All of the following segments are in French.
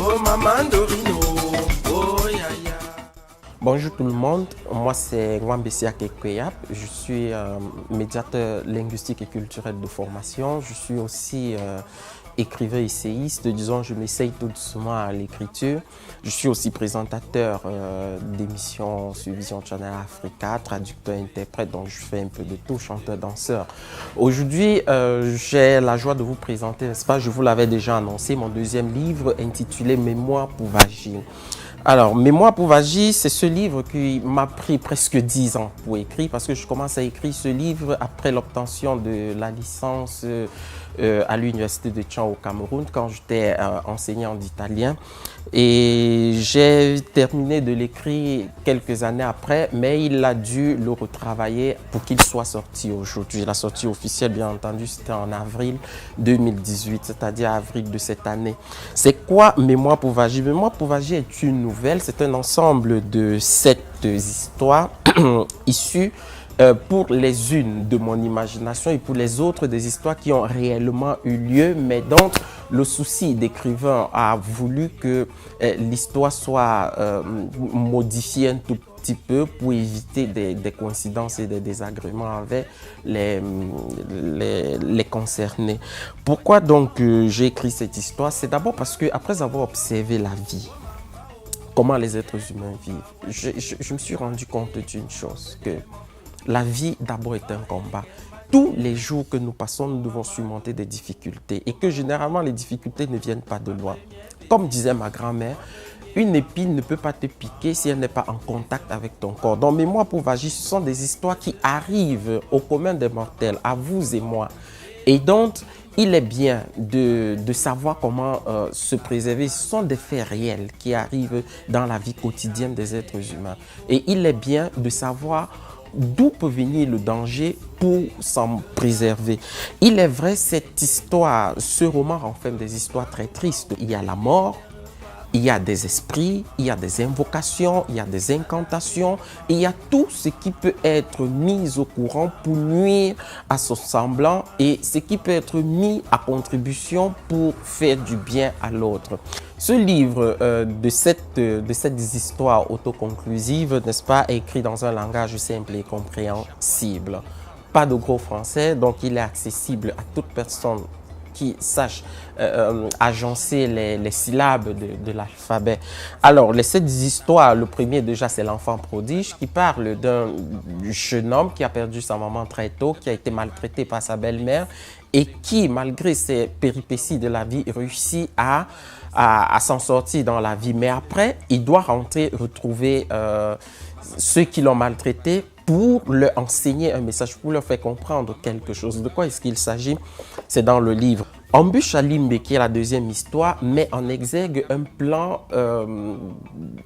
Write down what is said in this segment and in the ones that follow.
Oh maman Dorino, oh ya ya. Bonjour tout le monde, moi c'est Nwambessia Kekweyap, je suis médiateur linguistique et culturel de formation, je suis aussi écrivain essayiste, disons je m'essaye tout doucement à l'écriture, je suis aussi présentateur d'émissions sur Vision Channel Africa, traducteur, interprète, donc je fais un peu de tout, chanteur, danseur. Aujourd'hui j'ai la joie de vous présenter, n'est-ce pas, je vous l'avais déjà annoncé, mon deuxième livre intitulé Mémoires pour agir. Alors, Mémoires pour agir, c'est ce livre qui m'a pris presque 10 ans pour écrire parce que je commence à écrire ce livre après l'obtention de la licence à l'université de Tchang au Cameroun quand j'étais enseignant d'italien. Et j'ai terminé de l'écrire quelques années après, mais il a dû le retravailler pour qu'il soit sorti aujourd'hui. La sortie officielle, bien entendu, c'était en avril 2018, c'est-à-dire avril de cette année. C'est quoi Mémoires pour agir? Mémoires pour agir est une nouvelle, c'est un ensemble de 7 histoires issues pour les unes de mon imagination et pour les autres des histoires qui ont réellement eu lieu, mais dont le souci d'écrivain a voulu que l'histoire soit modifiée un tout petit peu pour éviter des coïncidences et des désagréments avec les concernés. Pourquoi donc j'ai écrit cette histoire? C'est d'abord parce que après avoir observé la vie, comment les êtres humains vivent, je me suis rendu compte d'une chose, que la vie d'abord est un combat. Tous les jours que nous passons, nous devons surmonter des difficultés et que généralement les difficultés ne viennent pas de loin. Comme disait ma grand-mère, une épine ne peut pas te piquer si elle n'est pas en contact avec ton corps. Donc Mémoires pour agir, ce sont des histoires qui arrivent au commun des mortels, à vous et moi. Et donc, il est bien de savoir comment se préserver. Ce sont des faits réels qui arrivent dans la vie quotidienne des êtres humains. Et il est bien de savoir d'où peut venir le danger pour s'en préserver. Il est vrai, cette histoire, ce roman renferme des histoires très tristes. Il y a la mort, il y a des esprits, il y a des invocations, il y a des incantations, il y a tout ce qui peut être mis au courant pour nuire à son semblant et ce qui peut être mis à contribution pour faire du bien à l'autre. Ce livre de cette histoire autoconclusive, n'est-ce pas, est écrit dans un langage simple et compréhensible. Pas de gros français, donc il est accessible à toute personne qui sache agencer les syllabes de l'alphabet. Alors, les 7 histoires, le premier déjà, c'est l'enfant prodige qui parle d'un jeune homme qui a perdu sa maman très tôt, qui a été maltraité par sa belle-mère et qui, malgré ses péripéties de la vie, réussit à s'en sortir dans la vie. Mais après, il doit rentrer, retrouver ceux qui l'ont maltraité pour leur enseigner un message, pour leur faire comprendre quelque chose. De quoi est-ce qu'il s'agit? C'est dans le livre. Embûche à Limbe, qui est la deuxième histoire, met en exergue un plan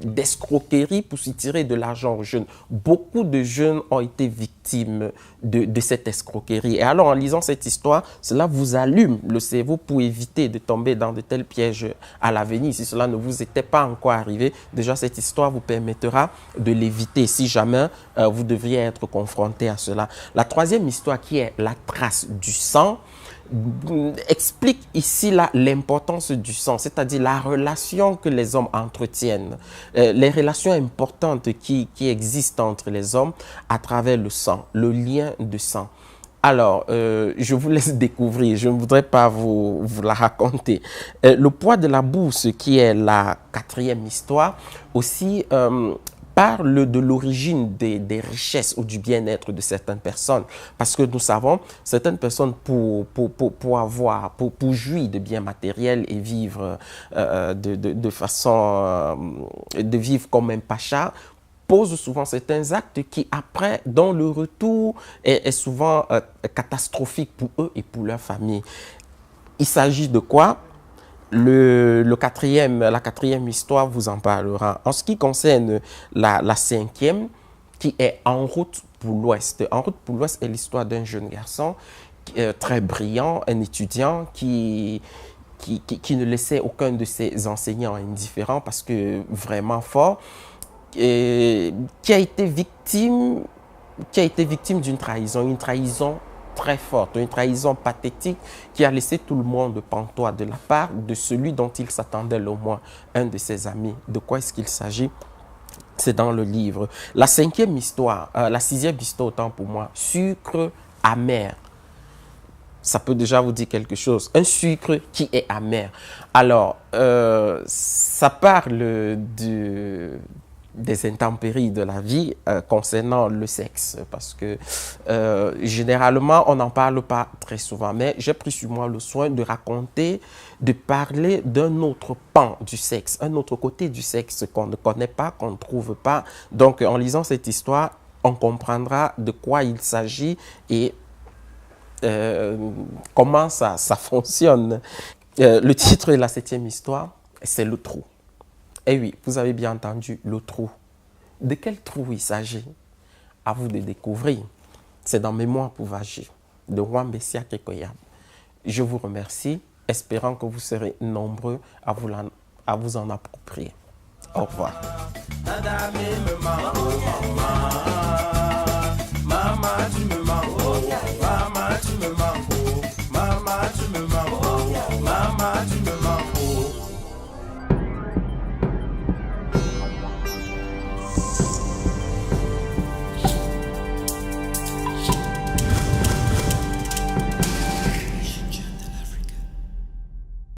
d'escroquerie pour s'y tirer de l'argent aux jeunes. Beaucoup de jeunes ont été victimes de cette escroquerie. Et alors, en lisant cette histoire, cela vous allume le cerveau pour éviter de tomber dans de tels pièges à l'avenir. Si cela ne vous était pas encore arrivé, déjà cette histoire vous permettra de l'éviter si jamais vous devriez être confronté à cela. La troisième histoire, qui est La trace du sang, explique ici l'importance du sang, c'est-à-dire la relation que les hommes entretiennent, les relations importantes qui existent entre les hommes à travers le sang, le lien de sang. Alors, je vous laisse découvrir, je ne voudrais pas vous la raconter. Le poids de la bourse, qui est la quatrième histoire, aussi parle de l'origine des richesses ou du bien-être de certaines personnes. Parce que nous savons, certaines personnes, pour jouir de biens matériels et vivre de façon, de vivre comme un pacha, posent souvent certains actes qui, après, dont le retour est souvent catastrophique pour eux et pour leur famille. Il s'agit de quoi? La quatrième histoire vous en parlera. En ce qui concerne la cinquième, qui est En route pour l'Ouest. En route pour l'Ouest est l'histoire d'un jeune garçon très brillant, un étudiant qui ne laissait aucun de ses enseignants indifférent parce que vraiment fort, et qui a été victime d'une trahison, une trahison très forte, une trahison pathétique qui a laissé tout le monde pantois de la part de celui dont il s'attendait le moins, un de ses amis. De quoi est-ce qu'il s'agit? C'est dans le livre. La cinquième histoire, la sixième histoire autant pour moi, sucre amer. Ça peut déjà vous dire quelque chose. Un sucre qui est amer. Alors, ça parle des intempéries de la vie concernant le sexe. Parce que généralement, on n'en parle pas très souvent. Mais j'ai pris sur moi le soin de raconter, de parler d'un autre pan du sexe, un autre côté du sexe qu'on ne connaît pas, qu'on ne trouve pas. Donc, en lisant cette histoire, on comprendra de quoi il s'agit et comment ça fonctionne. Le titre de la septième histoire, c'est le trou. Et oui, vous avez bien entendu, le trou. De quel trou il s'agit? À vous de découvrir. C'est dans Mémoire pour agir, de Juan Bessia Kekoyam. Je vous remercie, espérant que vous serez nombreux à vous en approprier. Au revoir. Maman, tu me mens, oh, maman, tu me mens.